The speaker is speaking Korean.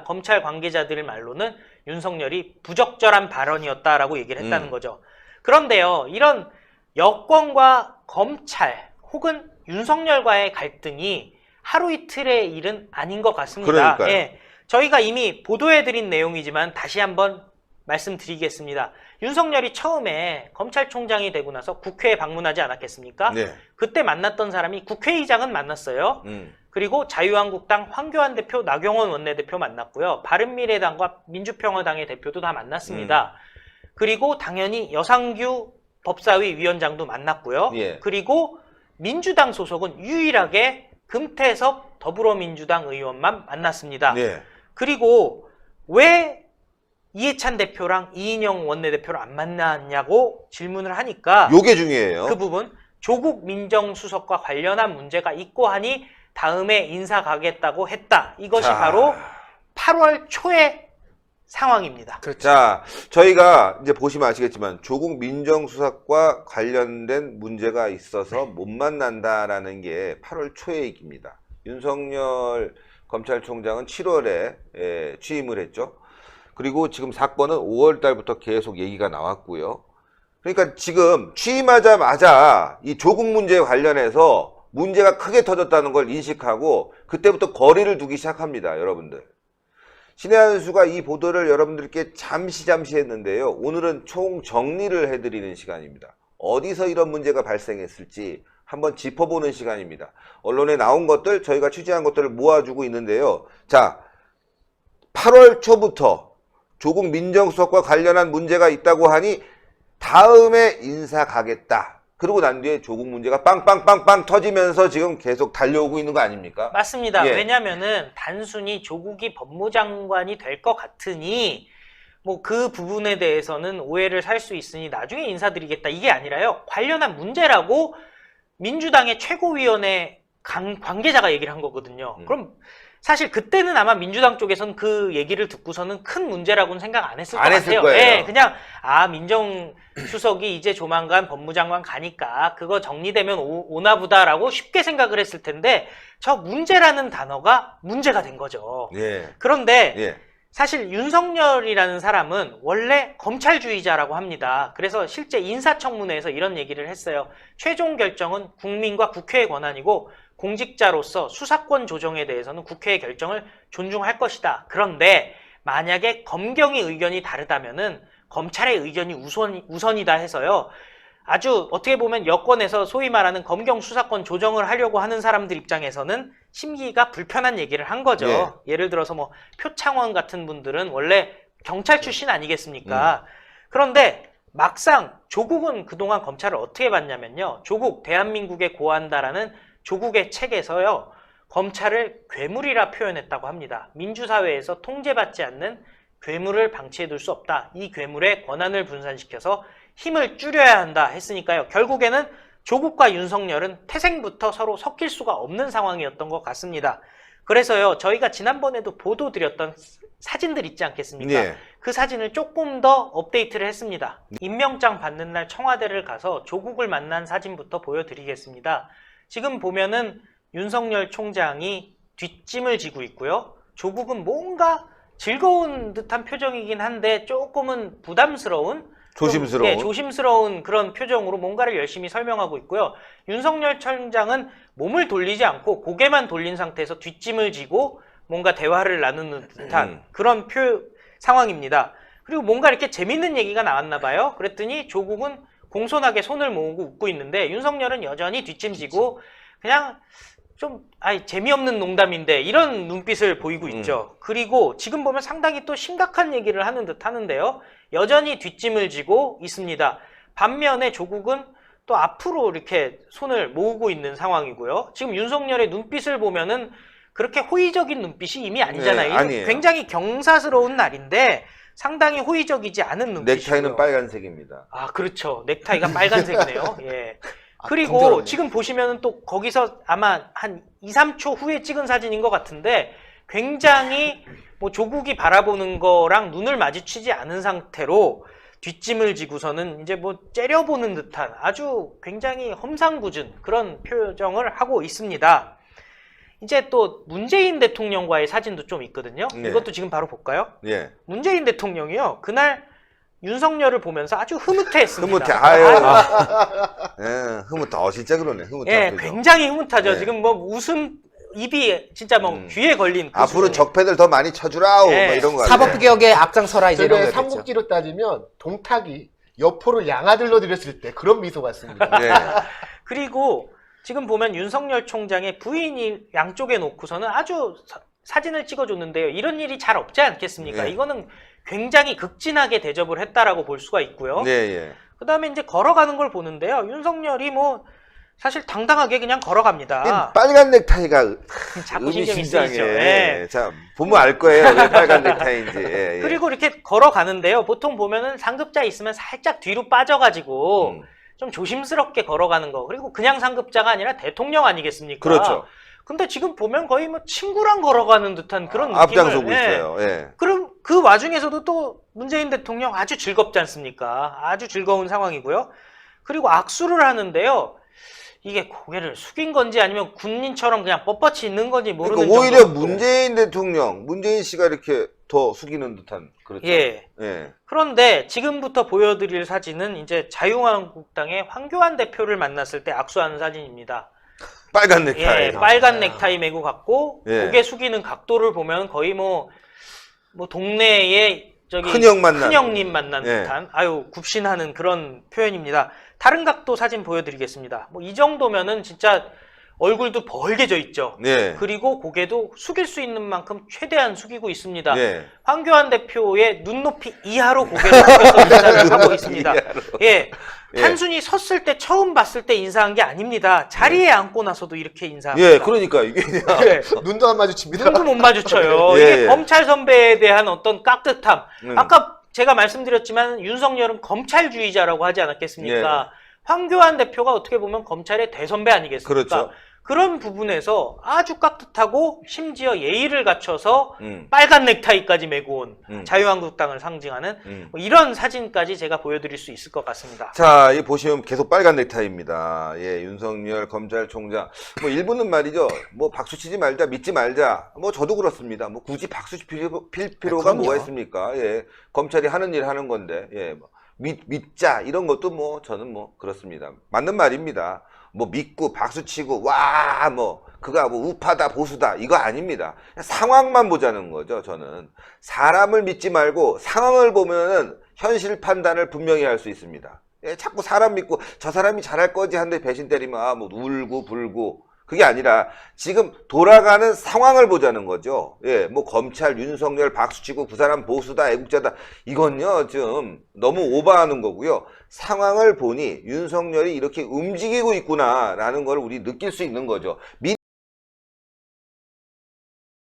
검찰 관계자들 말로는 윤석열이 부적절한 발언이었다라고 얘기를 했다는 거죠. 그런데요, 이런 여권과 검찰 혹은 윤석열과의 갈등이 하루 이틀의 일은 아닌 것 같습니다. 그러니까요. 예, 저희가 이미 보도해드린 내용이지만 다시 한번 말씀드리겠습니다. 윤석열이 처음에 검찰총장이 되고 나서 국회에 방문하지 않았겠습니까? 네. 그때 만났던 사람이 국회의장은 만났어요. 그리고 자유한국당 황교안 대표, 나경원 원내대표 만났고요. 바른미래당과 민주평화당의 대표도 다 만났습니다. 그리고 당연히 여상규 법사위 위원장도 만났고요. 예. 그리고 민주당 소속은 유일하게 금태섭 더불어민주당 의원만 만났습니다. 네. 그리고 왜 이해찬 대표랑 이인영 원내대표를 안 만났냐고 질문을 하니까 요게 중요해요. 그 부분 조국 민정수석과 관련한 문제가 있고 하니 다음에 인사 가겠다고 했다. 이것이 자. 바로 8월 초의 상황입니다. 자, 저희가 이제 보시면 아시겠지만 조국 민정수석과 관련된 문제가 있어서 못 만난다라는 게 8월 초의 얘기입니다. 윤석열 검찰총장은 7월에 취임을 했죠. 그리고 지금 사건은 5월 달부터 계속 얘기가 나왔고요. 그러니까 지금 취임하자마자 이 조국 문제에 관련해서 문제가 크게 터졌다는 걸 인식하고 그때부터 거리를 두기 시작합니다, 여러분들. 신의 한 수가 이 보도를 여러분들께 잠시 했는데요. 오늘은 총 정리를 해드리는 시간입니다. 어디서 이런 문제가 발생했을지 한번 짚어보는 시간입니다. 언론에 나온 것들, 저희가 취재한 것들을 모아주고 있는데요. 자, 8월 초부터 조국 민정수석과 관련한 문제가 있다고 하니 다음에 인사 가겠다. 그러고 난 뒤에 조국 문제가 빵빵빵빵 터지면서 지금 계속 달려오고 있는 거 아닙니까? 맞습니다. 예. 왜냐면은 단순히 조국이 법무장관이 될 것 같으니 뭐 그 부분에 대해서는 오해를 살 수 있으니 나중에 인사드리겠다. 이게 아니라요. 관련한 문제라고 민주당의 최고위원회 관계자가 얘기를 한 거거든요. 그럼 사실 그때는 아마 민주당 쪽에서는 그 얘기를 듣고서는 큰 문제라고는 생각 안 했을 것 같아요. 거예요. 네, 그냥 민정수석이 이제 조만간 법무장관 가니까 그거 정리되면 오나 보다라고 쉽게 생각을 했을 텐데 저 문제라는 단어가 문제가 된 거죠. 예. 그런데 예. 사실 윤석열이라는 사람은 원래 검찰주의자라고 합니다. 그래서 실제 인사청문회에서 이런 얘기를 했어요. 최종 결정은 국민과 국회의 권한이고 공직자로서 수사권 조정에 대해서는 국회의 결정을 존중할 것이다. 그런데 만약에 검경의 의견이 다르다면은 검찰의 의견이 우선이다 해서요. 아주 어떻게 보면 여권에서 소위 말하는 검경 수사권 조정을 하려고 하는 사람들 입장에서는 심기가 불편한 얘기를 한 거죠. 예를 들어서 뭐 표창원 같은 분들은 원래 경찰 출신 아니겠습니까? 그런데 막상 조국은 그동안 검찰을 어떻게 봤냐면요. 조국 대한민국의 고한다라는 조국의 책에서요. 검찰을 괴물이라 표현했다고 합니다. 민주사회에서 통제받지 않는 괴물을 방치해둘 수 없다. 이 괴물의 권한을 분산시켜서 힘을 줄여야 한다 했으니까요. 결국에는 조국과 윤석열은 태생부터 서로 섞일 수가 없는 상황이었던 것 같습니다. 그래서요. 저희가 지난번에도 보도드렸던 사진들 있지 않겠습니까? 예. 그 사진을 조금 더 업데이트를 했습니다. 임명장 받는 날 청와대를 가서 조국을 만난 사진부터 보여드리겠습니다. 지금 보면은 윤석열 총장이 뒷짐을 지고 있고요. 조국은 뭔가 즐거운 듯한 표정이긴 한데 조금은 부담스러운 조심스러운. 조심스러운 그런 표정으로 뭔가를 열심히 설명하고 있고요. 윤석열 총장은 몸을 돌리지 않고 고개만 돌린 상태에서 뒷짐을 지고 뭔가 대화를 나누는 듯한 그런 상황입니다. 그리고 뭔가 이렇게 재밌는 얘기가 나왔나 봐요. 그랬더니 조국은 공손하게 손을 모으고 웃고 있는데 윤석열은 여전히 뒷짐지고 그냥 좀 재미없는 농담인데 이런 눈빛을 보이고 있죠. 그리고 지금 보면 상당히 또 심각한 얘기를 하는 듯 하는데요. 여전히 뒷짐을 지고 있습니다. 반면에 조국은 또 앞으로 이렇게 손을 모으고 있는 상황이고요. 지금 윤석열의 눈빛을 보면은 그렇게 호의적인 눈빛이 이미 아니잖아요. 네, 아니에요. 굉장히 경사스러운 날인데 상당히 호의적이 않은 눈빛이고요. 넥타이는 빨간색입니다. 그렇죠. 넥타이가 빨간색이네요. 예. 그리고 간절하네. 지금 보시면은 또 거기서 아마 한 2, 3초 후에 찍은 사진인 것 같은데 굉장히 뭐 조국이 바라보는 거랑 눈을 마주치지 않은 상태로 뒷짐을 지고서는 이제 뭐 째려보는 듯한 아주 굉장히 험상궂은 그런 표정을 하고 있습니다. 이제 또 문재인 대통령과의 사진도 좀 있거든요. 네. 이것도 지금 바로 볼까요? 예. 문재인 대통령이요. 그날 윤석열을 보면서 아주 흐뭇해했습니다. 흐뭇해. 아유. 예, 흐뭇하. 진짜 그러네. 흐뭇하. 예, 굉장히 흐뭇하죠. 네. 지금 뭐 웃음 입이 진짜 뭐 귀에 걸린 그 앞으로 수준의- 적폐들 더 많이 쳐주라오. 네. 뭐 이런 거. 사법개혁에 앞장서라 이제 이런 저는 거겠죠. 삼국지로 따지면 동탁이 여포를 양아들로 들였을 때 그런 미소 같습니다. 네. 그리고 지금 보면 윤석열 총장의 부인이 양쪽에 놓고서는 아주 사진을 찍어줬는데요. 이런 일이 잘 없지 않겠습니까? 네. 이거는 굉장히 극진하게 대접을 했다라고 볼 수가 있고요. 네, 예. 그 다음에 이제 걸어가는 걸 보는데요. 윤석열이 뭐 사실 당당하게 그냥 걸어갑니다. 이 빨간 넥타이가 자꾸 신경이 쓰이죠. 의미심장해. 예. 자, 보면 알 거예요. 왜 빨간 넥타이인지. 예, 예. 그리고 이렇게 걸어가는데요. 보통 보면은 상급자 있으면 살짝 뒤로 빠져가지고 좀 조심스럽게 걸어가는 거. 그리고 그냥 상급자가 아니라 대통령 아니겠습니까? 그렇죠. 근데 지금 보면 거의 뭐 친구랑 걸어가는 듯한 그런 느낌을 앞장서고 예. 있어요. 예. 그럼 그 와중에서도 또 문재인 대통령 아주 즐겁지 않습니까? 아주 즐거운 상황이고요. 그리고 악수를 하는데요. 이게 고개를 숙인 건지 아니면 군인처럼 그냥 뻣뻣이 있는 건지 모르는 그러니까 오히려 정도로 또. 문재인 대통령, 문재인 씨가 이렇게 더 숙이는 듯한 그렇죠. 예. 예. 그런데 지금부터 보여드릴 사진은 이제 자유한국당의 황교안 대표를 만났을 때 악수하는 사진입니다. 빨간 넥타이. 예, 빨간 넥타이 메고 갔고 예. 고개 숙이는 각도를 보면 거의 뭐 동네에 저기 큰형 만난. 큰형님 만난 예. 듯한 아유 굽신하는 그런 표현입니다. 다른 각도 사진 보여드리겠습니다. 뭐 이 정도면은 진짜 얼굴도 벌게져 있죠. 네. 그리고 고개도 숙일 수 있는 만큼 최대한 숙이고 있습니다. 네. 황교안 대표의 눈높이 이하로 고개를 숙여서 인사를 하고 있습니다. 이하로. 예, 예. 단순히 섰을 때 처음 봤을 때 인사한 게 아닙니다. 자리에 앉고 나서도 이렇게 인사합니다. 예, 그러니까 이게 그냥 예, 눈도 안 마주칩니다. 눈도 못 마주쳐요. 예, 이게 예. 검찰 선배에 대한 어떤 깍듯함. 음. 아까 제가 말씀드렸지만 윤석열은 검찰주의자라고 하지 않았겠습니까? 황교안 대표가 어떻게 보면 검찰의 대선배 아니겠습니까? 그렇죠. 그런 부분에서 아주 깍듯하고 심지어 예의를 갖춰서 음. 빨간 넥타이까지 메고 온 자유한국당을 자유한국당을 상징하는 음. 뭐 이런 사진까지 제가 보여드릴 수 있을 것 같습니다. 자, 이 보시면 계속 빨간 넥타이입니다. 예, 윤석열 검찰총장. 뭐 일부는 말이죠. 뭐 박수 치지 말자, 믿지 말자. 뭐 저도 그렇습니다. 뭐 굳이 박수 필 필요가 그럼요. 뭐가 있습니까? 예, 검찰이 하는 일 하는 건데, 예, 뭐 믿자 이런 것도 뭐 저는 뭐 그렇습니다. 맞는 말입니다. 뭐 믿고 박수 치고 와 뭐 그가 뭐 우파다 보수다 이거 아닙니다. 상황만 보자는 거죠. 저는 사람을 믿지 말고 상황을 보면은 현실 판단을 분명히 할 수 있습니다. 예, 자꾸 사람 믿고 저 사람이 잘할 거지 한데 배신 때리면 아 뭐 울고 불고 그게 아니라 지금 돌아가는 상황을 보자는 거죠. 예, 뭐 검찰 윤석열 박수치고 그 사람 보수다 애국자다 이건요 좀 너무 오버하는 거고요. 상황을 보니 윤석열이 이렇게 움직이고 있구나라는 걸 우리 느낄 수 있는 거죠.